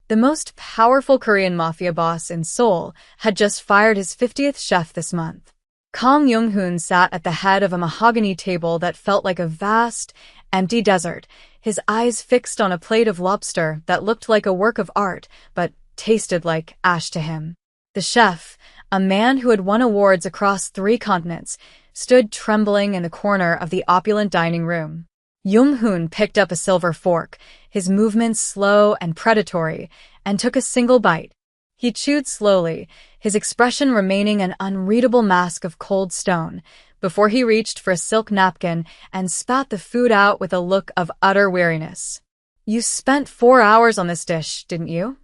The most powerful Korean mafia boss in Seoul had just fired his 50th chef this month. Kang Young-hoon sat at the head of a mahogany table that felt like a vast, empty desert, his eyes fixed on a plate of lobster that looked like a work of art but tasted like ash to him. The chef, a man who had won awards across 3 continents, stood trembling in the corner of the opulent dining room. Young-hoon picked up a silver fork, his movements slow and predatory, and took a single bite. He chewed slowly, his expression remaining an unreadable mask of cold stone, before he reached for a silk napkin and spat the food out with a look of utter weariness. "You spent 4 hours on this dish, didn't you?"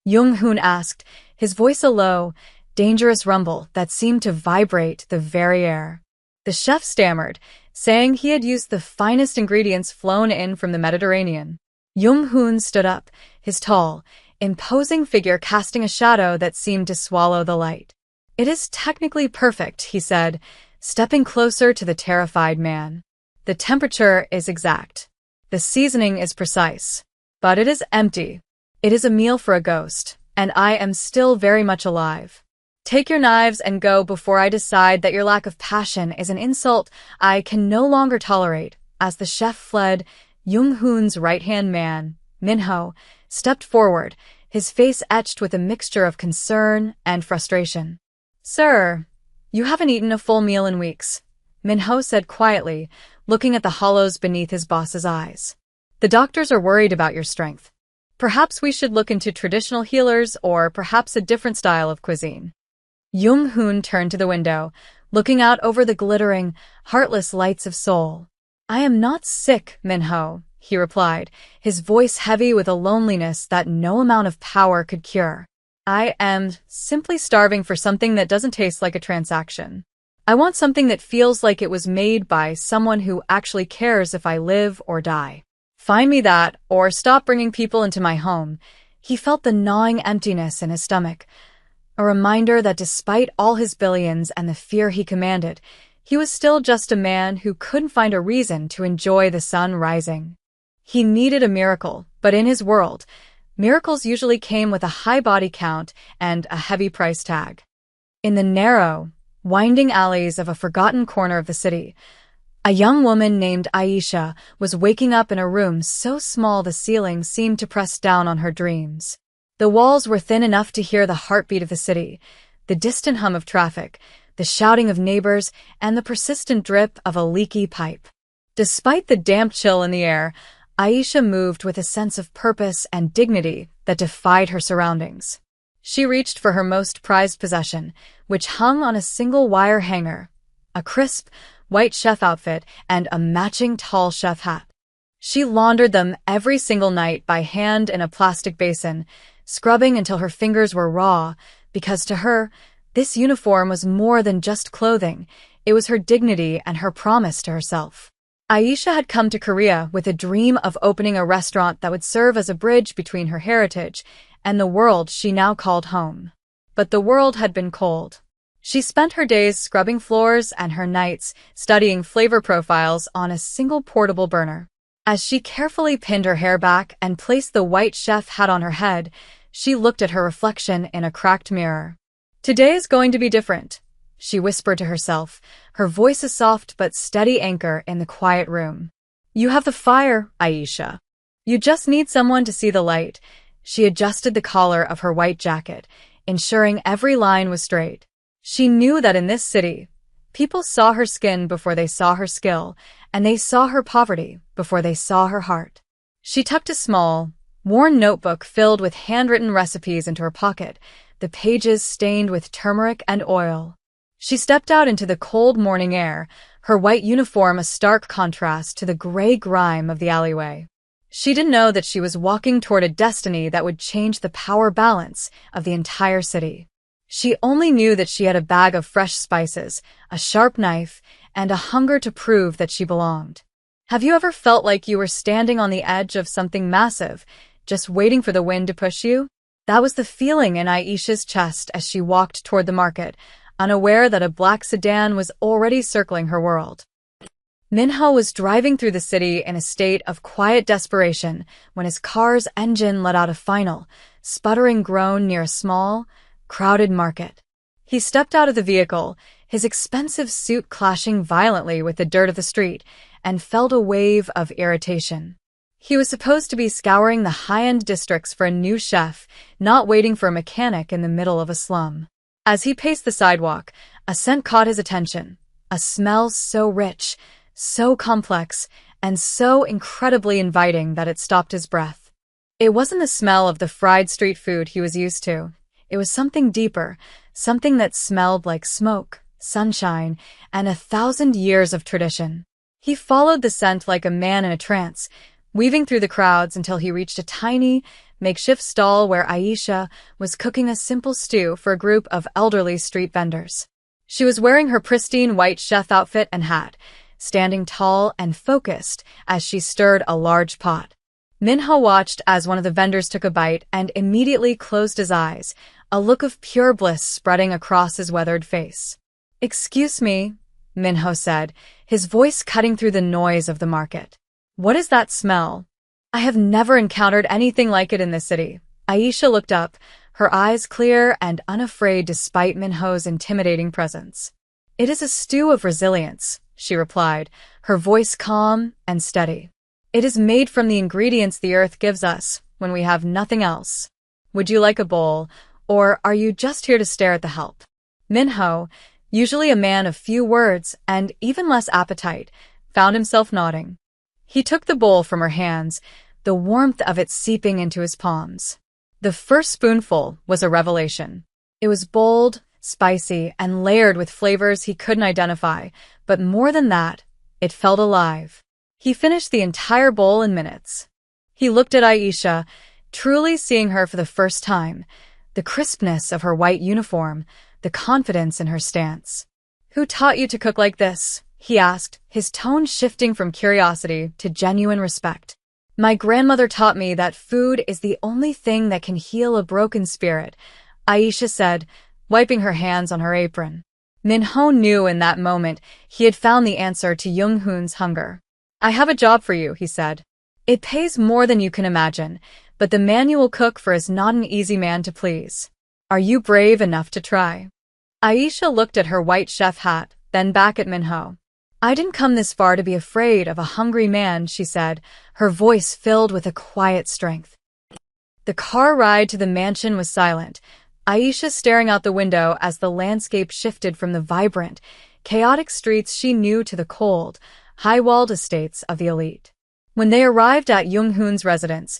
Young-hoon asked, his voice a low, dangerous rumble that seemed to vibrate the very air. The chef stammered, saying he had used the finest ingredients flown in from the Mediterranean. Young-hoon stood up, his tall, imposing figure casting a shadow that seemed to swallow the light. "It is technically perfect," he said, stepping closer to the terrified man. "The temperature is exact. The seasoning is precise. But it is empty. It is a meal for a ghost, and I am still very much alive. Take your knives and go before I decide that your lack of passion is an insult I can no longer tolerate." As the chef fled, Young-hoon's right-hand man, Min-ho, stepped forward, his face etched with a mixture of concern and frustration. "Sir, you haven't eaten a full meal in weeks," Min-ho said quietly, looking at the hollows beneath his boss's eyes. "The doctors are worried about your strength. Perhaps we should look into traditional healers or perhaps a different style of cuisine." Young-hoon turned to the window, looking out over the glittering, heartless lights of Seoul. "I am not sick, Min-ho," he replied, his voice heavy with a loneliness that no amount of power could cure. "I am simply starving for something that doesn't taste like a transaction. I want something that feels like it was made by someone who actually cares if I live or die. Find me that, or stop bringing people into my home." He felt the gnawing emptiness in his stomach, a reminder that despite all his billions and the fear he commanded, he was still just a man who couldn't find a reason to enjoy the sun rising. He needed a miracle, but in his world, miracles usually came with a high body count and a heavy price tag. In the narrow, winding alleys of a forgotten corner of the city, a young woman named Aisha was waking up in a room so small the ceiling seemed to press down on her dreams. The walls were thin enough to hear the heartbeat of the city, the distant hum of traffic, the shouting of neighbors, and the persistent drip of a leaky pipe. Despite the damp chill in the air, Aisha moved with a sense of purpose and dignity that defied her surroundings. She reached for her most prized possession, which hung on a single wire hanger, a crisp, white chef outfit and a matching tall chef hat. She laundered them every single night by hand in a plastic basin, scrubbing until her fingers were raw, because to her, this uniform was more than just clothing. It was her dignity and her promise to herself. Aisha had come to Korea with a dream of opening a restaurant that would serve as a bridge between her heritage and the world she now called home. But the world had been cold. She spent her days scrubbing floors and her nights studying flavor profiles on a single portable burner. As she carefully pinned her hair back and placed the white chef hat on her head, she looked at her reflection in a cracked mirror. "Today is going to be different," she whispered to herself, her voice a soft but steady anchor in the quiet room. "You have the fire, Aisha. You just need someone to see the light." She adjusted the collar of her white jacket, ensuring every line was straight. She knew that in this city, people saw her skin before they saw her skill, and they saw her poverty before they saw her heart. She tucked a small, worn notebook filled with handwritten recipes into her pocket, the pages stained with turmeric and oil. She stepped out into the cold morning air, her white uniform a stark contrast to the gray grime of the alleyway. She didn't know that she was walking toward a destiny that would change the power balance of the entire city. She only knew that she had a bag of fresh spices, a sharp knife, and a hunger to prove that she belonged. Have you ever felt like you were standing on the edge of something massive, just waiting for the wind to push you? That was the feeling in Aisha's chest as she walked toward the market, unaware that a black sedan was already circling her world. Minho was driving through the city in a state of quiet desperation when his car's engine let out a final, sputtering groan near a small, crowded market. He stepped out of the vehicle, his expensive suit clashing violently with the dirt of the street, and felt a wave of irritation. He was supposed to be scouring the high-end districts for a new chef, not waiting for a mechanic in the middle of a slum. As he paced the sidewalk, a scent caught his attention, a smell so rich, so complex, and so incredibly inviting that it stopped his breath. It wasn't the smell of the fried street food he was used to. It was something deeper, something that smelled like smoke, sunshine, and 1,000 years of tradition. He followed the scent like a man in a trance, weaving through the crowds until he reached a tiny, makeshift stall where Aisha was cooking a simple stew for a group of elderly street vendors. She was wearing her pristine white chef outfit and hat, standing tall and focused as she stirred a large pot. Minho watched as one of the vendors took a bite and immediately closed his eyes, a look of pure bliss spreading across his weathered face. "Excuse me," Minho said, his voice cutting through the noise of the market. "What is that smell? I have never encountered anything like it in this city." Aisha looked up, her eyes clear and unafraid despite Minho's intimidating presence. "It is a stew of resilience," she replied, her voice calm and steady. "It is made from the ingredients the earth gives us when we have nothing else. Would you like a bowl, or are you just here to stare at the help?" Minho, usually a man of few words and even less appetite, found himself nodding. He took the bowl from her hands, the warmth of it seeping into his palms. The first spoonful was a revelation. It was bold, spicy, and layered with flavors he couldn't identify, but more than that, it felt alive. He finished the entire bowl in minutes. He looked at Aisha, truly seeing her for the first time, the crispness of her white uniform, the confidence in her stance. "Who taught you to cook like this?" he asked, his tone shifting from curiosity to genuine respect. "My grandmother taught me that food is the only thing that can heal a broken spirit," Aisha said, wiping her hands on her apron. Minho knew in that moment he had found the answer to Young-hoon's hunger. "I have a job for you," he said. "It pays more than you can imagine, but the man you will cook for is not an easy man to please. Are you brave enough to try?" Aisha looked at her white chef hat, then back at Minho. "I didn't come this far to be afraid of a hungry man," she said, her voice filled with a quiet strength. The car ride to the mansion was silent, Aisha staring out the window as the landscape shifted from the vibrant, chaotic streets she knew to the cold, high-walled estates of the elite. When they arrived at Young-hoon's residence,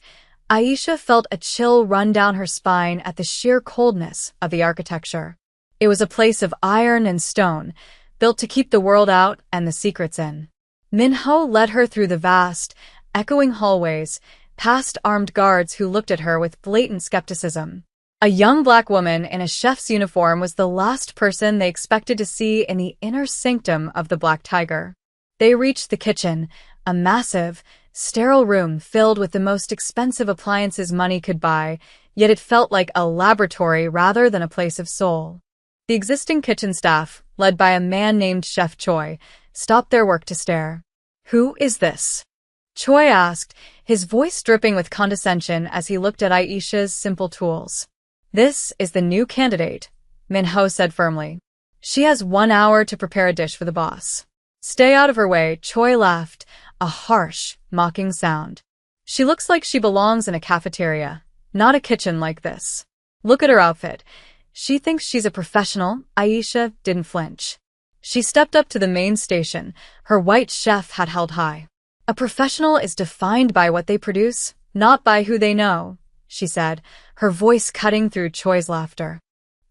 Aisha felt a chill run down her spine at the sheer coldness of the architecture. It was a place of iron and stone, built to keep the world out and the secrets in. Minho led her through the vast, echoing hallways, past armed guards who looked at her with blatant skepticism. A young black woman in a chef's uniform was the last person they expected to see in the inner sanctum of the Black Tiger. They reached the kitchen, a massive, sterile room filled with the most expensive appliances money could buy, yet it felt like a laboratory rather than a place of soul. The existing kitchen staff, led by a man named Chef Choi, stopped their work to stare. "Who is this?" Choi asked, his voice dripping with condescension as he looked at Aisha's simple tools. "This is the new candidate," Minho said firmly. "She has 1 hour to prepare a dish for the boss." "Stay out of her way," Choi laughed, a harsh, mocking sound. "She looks like she belongs in a cafeteria, not a kitchen like this. Look at her outfit. She thinks she's a professional." Aisha didn't flinch. She stepped up to the main station, her white chef hat held high. "A professional is defined by what they produce, not by who they know," she said, her voice cutting through Choi's laughter.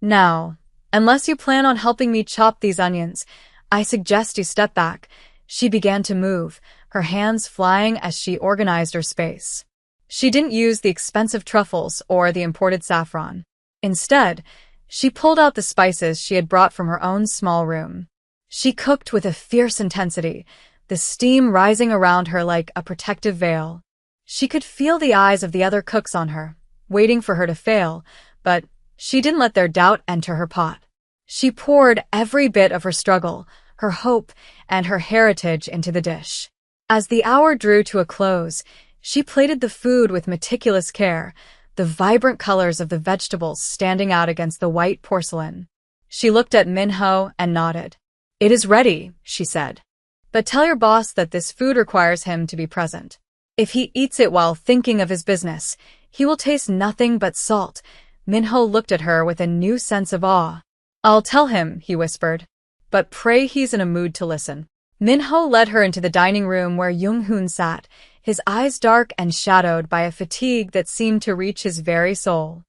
"Now, unless you plan on helping me chop these onions, I suggest you step back." She began to move, her hands flying as she organized her space. She didn't use the expensive truffles or the imported saffron. Instead, she pulled out the spices she had brought from her own small room. She cooked with a fierce intensity, the steam rising around her like a protective veil. She could feel the eyes of the other cooks on her, waiting for her to fail, but she didn't let their doubt enter her pot. She poured every bit of her struggle, her hope, and her heritage into the dish. As the hour drew to a close, she plated the food with meticulous care, the vibrant colors of the vegetables standing out against the white porcelain. She looked at Minho and nodded. "It is ready," she said. "But tell your boss that this food requires him to be present. If he eats it while thinking of his business, he will taste nothing but salt." Minho looked at her with a new sense of awe. "I'll tell him," he whispered. "But pray he's in a mood to listen." Minho led her into the dining room where Jung-hoon sat, his eyes dark and shadowed by a fatigue that seemed to reach his very soul.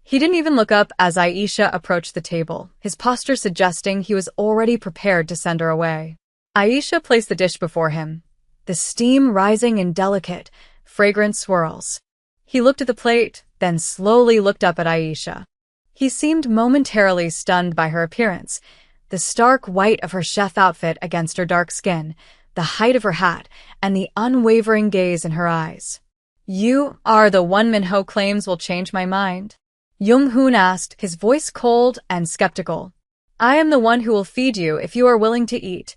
He didn't even look up as Aisha approached the table, his posture suggesting he was already prepared to send her away. Aisha placed the dish before him, the steam rising in delicate, fragrant swirls. He looked at the plate, then slowly looked up at Aisha. He seemed momentarily stunned by her appearance, the stark white of her chef outfit against her dark skin, the height of her hat, and the unwavering gaze in her eyes. "You are the one Minho claims will change my mind?" Jung-hoon asked, his voice cold and skeptical. "I am the one who will feed you if you are willing to eat,"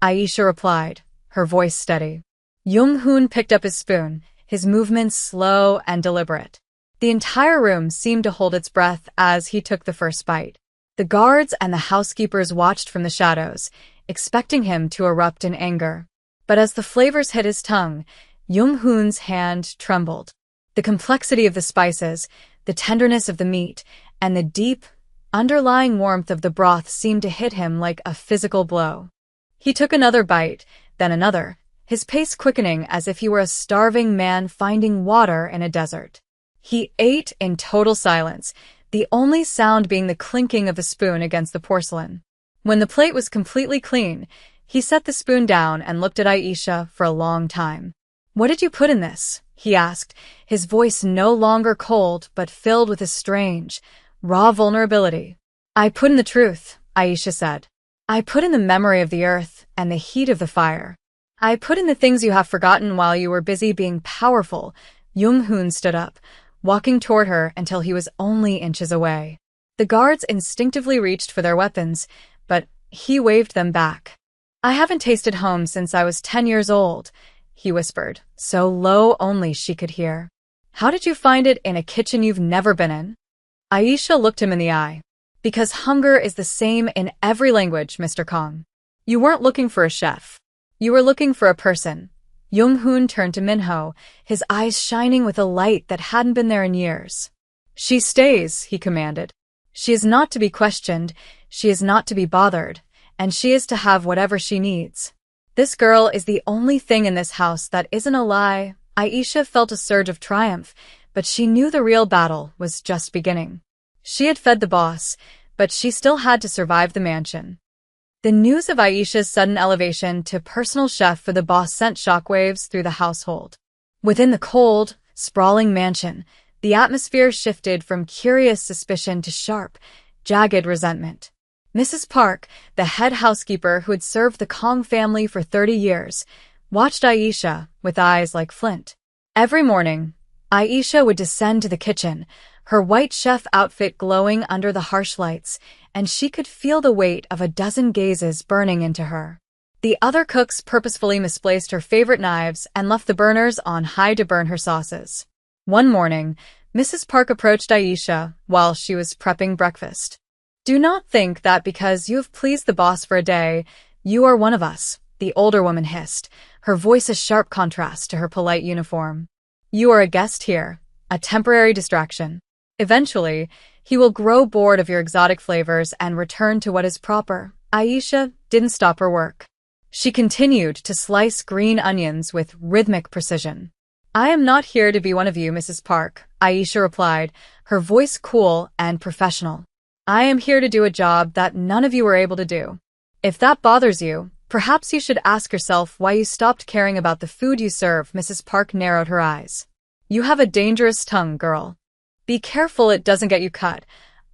Aisha replied, her voice steady. Jung-hoon picked up his spoon, his movements slow and deliberate. The entire room seemed to hold its breath as he took the first bite. The guards and the housekeepers watched from the shadows, expecting him to erupt in anger. But as the flavors hit his tongue, Jung-hoon's hand trembled. The complexity of the spices, the tenderness of the meat, and the deep, underlying warmth of the broth seemed to hit him like a physical blow. He took another bite, then another, his pace quickening as if he were a starving man finding water in a desert. He ate in total silence, the only sound being the clinking of a spoon against the porcelain. When the plate was completely clean, he set the spoon down and looked at Aisha for a long time. "What did you put in this?" he asked, his voice no longer cold but filled with a strange, raw vulnerability. "I put in the truth," Aisha said. "I put in the memory of the earth and the heat of the fire. I put in the things you have forgotten while you were busy being powerful." Jung-hoon stood up, walking toward her until he was only inches away. The guards instinctively reached for their weapons, but he waved them back. "I haven't tasted home since I was 10 years old," he whispered, so low only she could hear. "How did you find it in a kitchen you've never been in?" Aisha looked him in the eye. "Because hunger is the same in every language, Mr. Kong. You weren't looking for a chef. You were looking for a person." Jung-hoon turned to Minho, his eyes shining with a light that hadn't been there in years. "She stays," he commanded. "She is not to be questioned, she is not to be bothered, and she is to have whatever she needs. This girl is the only thing in this house that isn't a lie." Aisha felt a surge of triumph, but she knew the real battle was just beginning. She had fed the boss, but she still had to survive the mansion. The news of Aisha's sudden elevation to personal chef for the boss sent shockwaves through the household. Within the cold, sprawling mansion, the atmosphere shifted from curious suspicion to sharp, jagged resentment. Mrs. Park, the head housekeeper who had served the Kong family for 30 years, watched Aisha with eyes like flint. Every morning, Aisha would descend to the kitchen, her white chef outfit glowing under the harsh lights, and she could feel the weight of a dozen gazes burning into her. The other cooks purposefully misplaced her favorite knives and left the burners on high to burn her sauces. One morning, Mrs. Park approached Aisha while she was prepping breakfast. "Do not think that because you have pleased the boss for a day, you are one of us," the older woman hissed, her voice a sharp contrast to her polite uniform. "You are a guest here, a temporary distraction. Eventually, he will grow bored of your exotic flavors and return to what is proper." Aisha didn't stop her work. She continued to slice green onions with rhythmic precision. "I am not here to be one of you, Mrs. Park," Aisha replied, her voice cool and professional. "I am here to do a job that none of you were able to do. If that bothers you, perhaps you should ask yourself why you stopped caring about the food you serve." Mrs. Park narrowed her eyes. "You have a dangerous tongue, girl. Be careful it doesn't get you cut."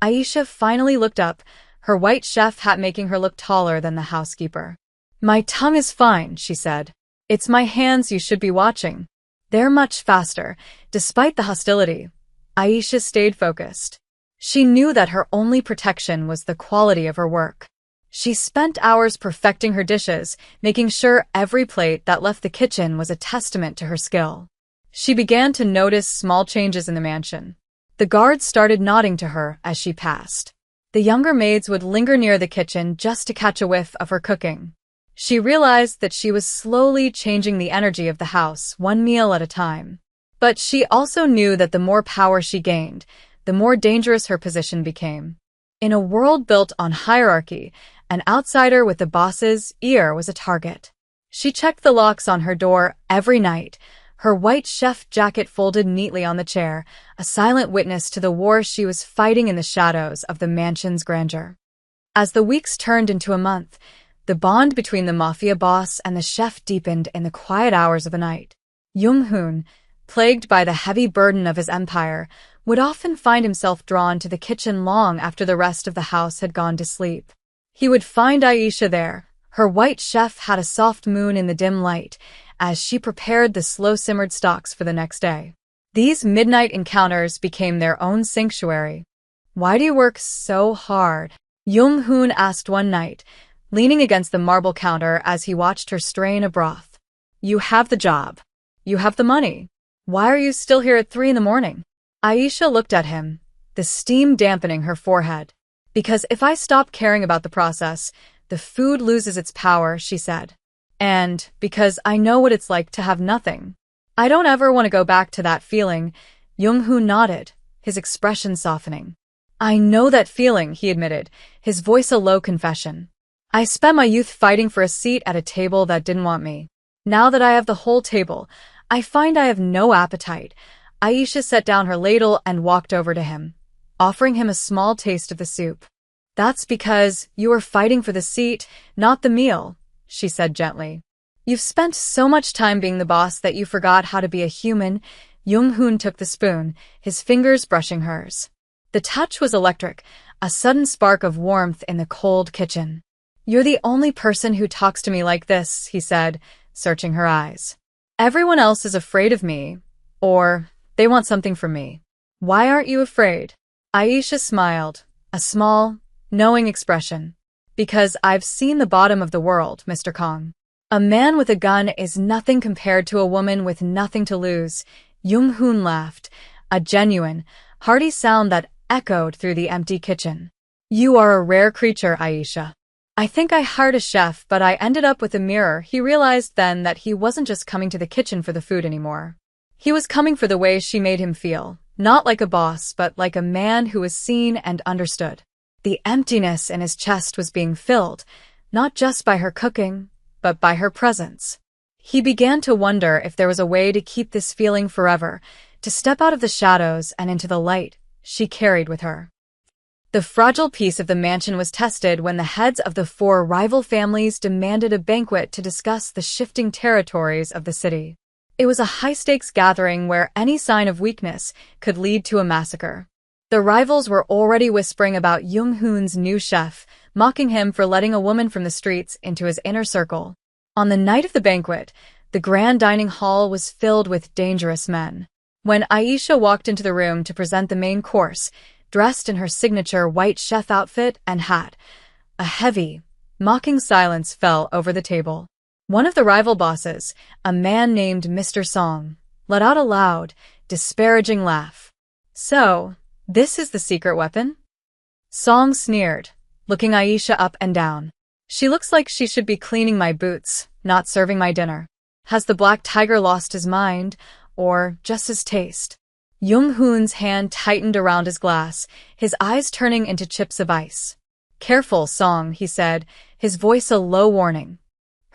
Aisha finally looked up, her white chef hat making her look taller than the housekeeper. "My tongue is fine," she said. "It's my hands you should be watching. They're much faster." Despite the hostility, Aisha stayed focused. She knew that her only protection was the quality of her work. She spent hours perfecting her dishes, making sure every plate that left the kitchen was a testament to her skill. She began to notice small changes in the mansion. The guards started nodding to her as she passed. The younger maids would linger near the kitchen just to catch a whiff of her cooking. She realized that she was slowly changing the energy of the house, one meal at a time. But she also knew that the more power she gained, the more dangerous her position became. In a world built on hierarchy, an outsider with the boss's ear was a target. She checked the locks on her door every night, her white chef jacket folded neatly on the chair, a silent witness to the war she was fighting in the shadows of the mansion's grandeur. As the weeks turned into a month, the bond between the mafia boss and the chef deepened in the quiet hours of the night. Jung-hoon, plagued by the heavy burden of his empire, would often find himself drawn to the kitchen long after the rest of the house had gone to sleep. He would find Aisha there. Her white chef had a soft moon in the dim light, as she prepared the slow-simmered stocks for the next day. These midnight encounters became their own sanctuary. "Why do you work so hard?" Jung-hoon asked one night, leaning against the marble counter as he watched her strain a broth. "You have the job. You have the money. Why are you still here at 3 a.m? Aisha looked at him, the steam dampening her forehead. "Because if I stop caring about the process, the food loses its power," she said. "And because I know what it's like to have nothing. I don't ever want to go back to that feeling." Jung-hoon nodded, his expression softening. "I know that feeling," he admitted, his voice a low confession. "I spent my youth fighting for a seat at a table that didn't want me. Now that I have the whole table, I find I have no appetite." Aisha set down her ladle and walked over to him, offering him a small taste of the soup. "That's because you were fighting for the seat, not the meal," she said gently. "You've spent so much time being the boss that you forgot how to be a human." Jung-hoon took the spoon, his fingers brushing hers. The touch was electric, a sudden spark of warmth in the cold kitchen. "You're the only person who talks to me like this," he said, searching her eyes. "Everyone else is afraid of me, or they want something from me. Why aren't you afraid?" Aisha smiled, a small, knowing expression. "Because I've seen the bottom of the world, Mr. Kong. A man with a gun is nothing compared to a woman with nothing to lose." Jung-hoon laughed, a genuine, hearty sound that echoed through the empty kitchen. "You are a rare creature, Aisha. I think I hired a chef, but I ended up with a mirror." He realized then that he wasn't just coming to the kitchen for the food anymore. He was coming for the way she made him feel, not like a boss, but like a man who was seen and understood. The emptiness in his chest was being filled, not just by her cooking, but by her presence. He began to wonder if there was a way to keep this feeling forever, to step out of the shadows and into the light she carried with her. The fragile peace of the mansion was tested when the heads of the 4 rival families demanded a banquet to discuss the shifting territories of the city. It was a high-stakes gathering where any sign of weakness could lead to a massacre. The rivals were already whispering about Jung-hoon's new chef, mocking him for letting a woman from the streets into his inner circle. On the night of the banquet, the grand dining hall was filled with dangerous men. When Aisha walked into the room to present the main course, dressed in her signature white chef outfit and hat, a heavy, mocking silence fell over the table. One of the rival bosses, a man named Mr. Song, let out a loud, disparaging laugh. "So, this is the secret weapon?" Song sneered, looking Aisha up and down. "She looks like she should be cleaning my boots, not serving my dinner. Has the black tiger lost his mind, or just his taste?" Jung-hoon's hand tightened around his glass, his eyes turning into chips of ice. "Careful, Song," he said, his voice a low warning.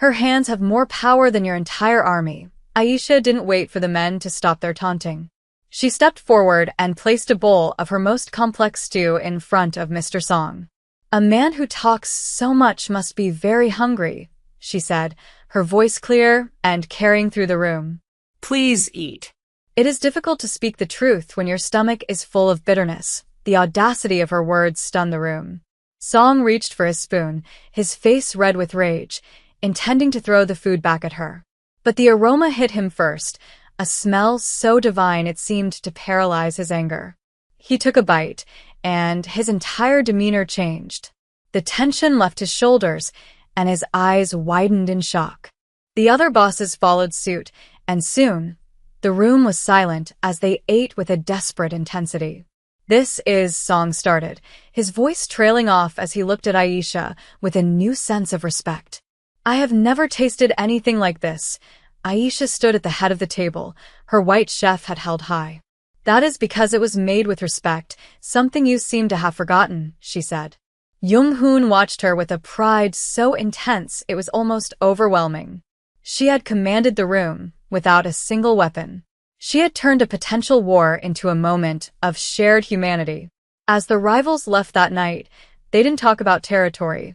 "Her hands have more power than your entire army." Aisha didn't wait for the men to stop their taunting. She stepped forward and placed a bowl of her most complex stew in front of Mr. Song. "A man who talks so much must be very hungry," she said, her voice clear and carrying through the room. "Please eat." It is difficult to speak the truth when your stomach is full of bitterness. The audacity of her words stunned the room. Song reached for his spoon, his face red with rage, intending to throw the food back at her. But the aroma hit him first, a smell so divine it seemed to paralyze his anger. He took a bite, and his entire demeanor changed. The tension left his shoulders, and his eyes widened in shock. The other bosses followed suit, and soon, the room was silent as they ate with a desperate intensity. "This is," Song started, his voice trailing off as he looked at Aisha with a new sense of respect. "I have never tasted anything like this." Aisha stood at the head of the table, her white chef hat held high. "That is because it was made with respect, something you seem to have forgotten," she said. Jung-hoon watched her with a pride so intense it was almost overwhelming. She had commanded the room, without a single weapon. She had turned a potential war into a moment of shared humanity. As the rivals left that night, they didn't talk about territory.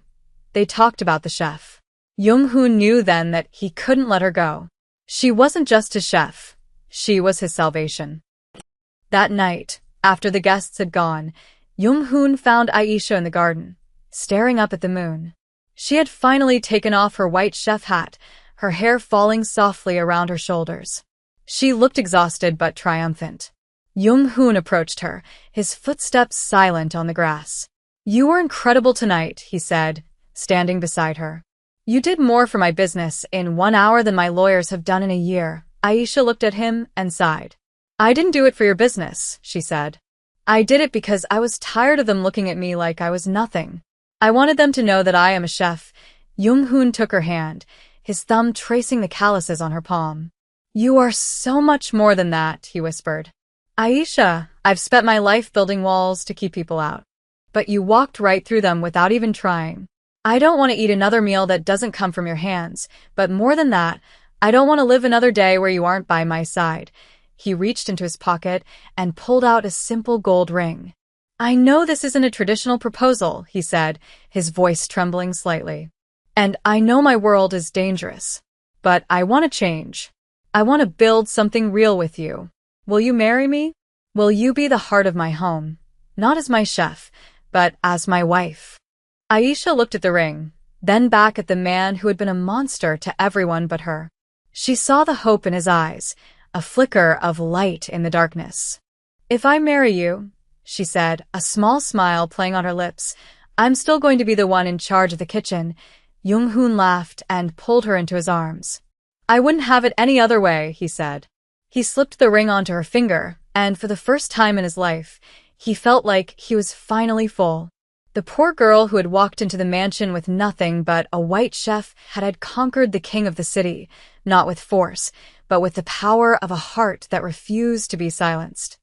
They talked about the chef. Jung-hoon knew then that he couldn't let her go. She wasn't just his chef. She was his salvation. That night, after the guests had gone, Jung-hoon found Aisha in the garden, staring up at the moon. She had finally taken off her white chef hat, her hair falling softly around her shoulders. She looked exhausted but triumphant. Jung-hoon approached her, his footsteps silent on the grass. "You were incredible tonight," he said, standing beside her. "You did more for my business in 1 hour than my lawyers have done in a year." Aisha looked at him and sighed. "I didn't do it for your business," she said. "I did it because I was tired of them looking at me like I was nothing. I wanted them to know that I am a chef." Jung-hoon took her hand, his thumb tracing the calluses on her palm. "You are so much more than that," he whispered. "Aisha, I've spent my life building walls to keep people out. But you walked right through them without even trying. I don't want to eat another meal that doesn't come from your hands, but more than that, I don't want to live another day where you aren't by my side." He reached into his pocket and pulled out a simple gold ring. "I know this isn't a traditional proposal," he said, his voice trembling slightly. "And I know my world is dangerous. But I want to change. I want to build something real with you. Will you marry me? Will you be the heart of my home? Not as my chef, but as my wife." Aisha looked at the ring, then back at the man who had been a monster to everyone but her. She saw the hope in his eyes, a flicker of light in the darkness. "If I marry you," she said, a small smile playing on her lips, "I'm still going to be the one in charge of the kitchen." Jung-hoon laughed and pulled her into his arms. "I wouldn't have it any other way," he said. He slipped the ring onto her finger, and for the first time in his life, he felt like he was finally full. The poor girl who had walked into the mansion with nothing but a white chef had conquered the king of the city, not with force, but with the power of a heart that refused to be silenced.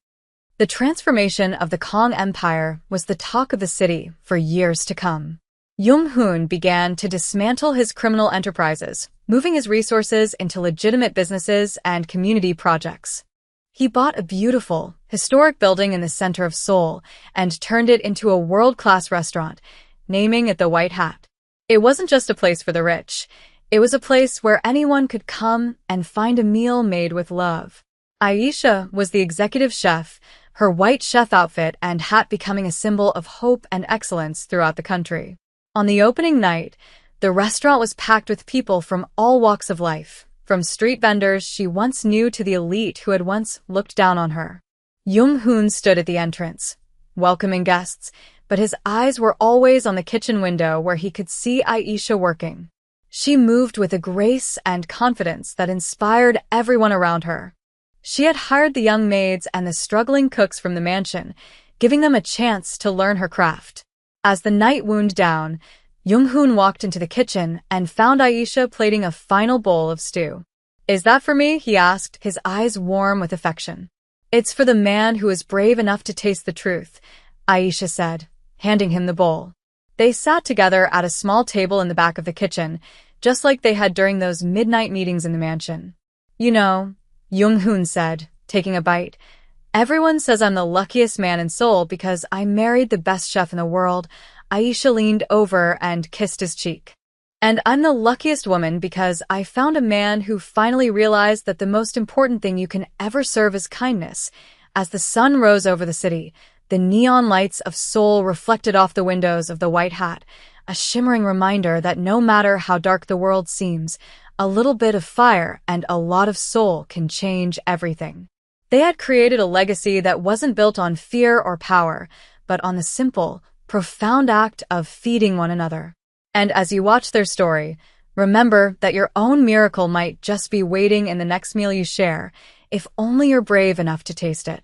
The transformation of the Kong Empire was the talk of the city for years to come. Jung-hoon began to dismantle his criminal enterprises, moving his resources into legitimate businesses and community projects. He bought a beautiful, historic building in the center of Seoul and turned it into a world-class restaurant, naming it the White Hat. It wasn't just a place for the rich. It was a place where anyone could come and find a meal made with love. Aisha was the executive chef, her white chef outfit and hat becoming a symbol of hope and excellence throughout the country. On the opening night, the restaurant was packed with people from all walks of life, from street vendors she once knew to the elite who had once looked down on her. Jung-hoon stood at the entrance, welcoming guests, but his eyes were always on the kitchen window where he could see Aisha working. She moved with a grace and confidence that inspired everyone around her. She had hired the young maids and the struggling cooks from the mansion, giving them a chance to learn her craft. As the night wound down, Jung-hoon walked into the kitchen and found Aisha plating a final bowl of stew. "Is that for me?" he asked, his eyes warm with affection. "It's for the man who is brave enough to taste the truth," Aisha said, handing him the bowl. They sat together at a small table in the back of the kitchen, just like they had during those midnight meetings in the mansion. "You know," Jung-hoon said, taking a bite, "everyone says I'm the luckiest man in Seoul because I married the best chef in the world." Aisha leaned over and kissed his cheek. "And I'm the luckiest woman because I found a man who finally realized that the most important thing you can ever serve is kindness." As the sun rose over the city, the neon lights of Seoul reflected off the windows of the White Hat, a shimmering reminder that no matter how dark the world seems, a little bit of fire and a lot of soul can change everything. They had created a legacy that wasn't built on fear or power, but on the simple, profound act of feeding one another. And as you watch their story, remember that your own miracle might just be waiting in the next meal you share, if only you're brave enough to taste it.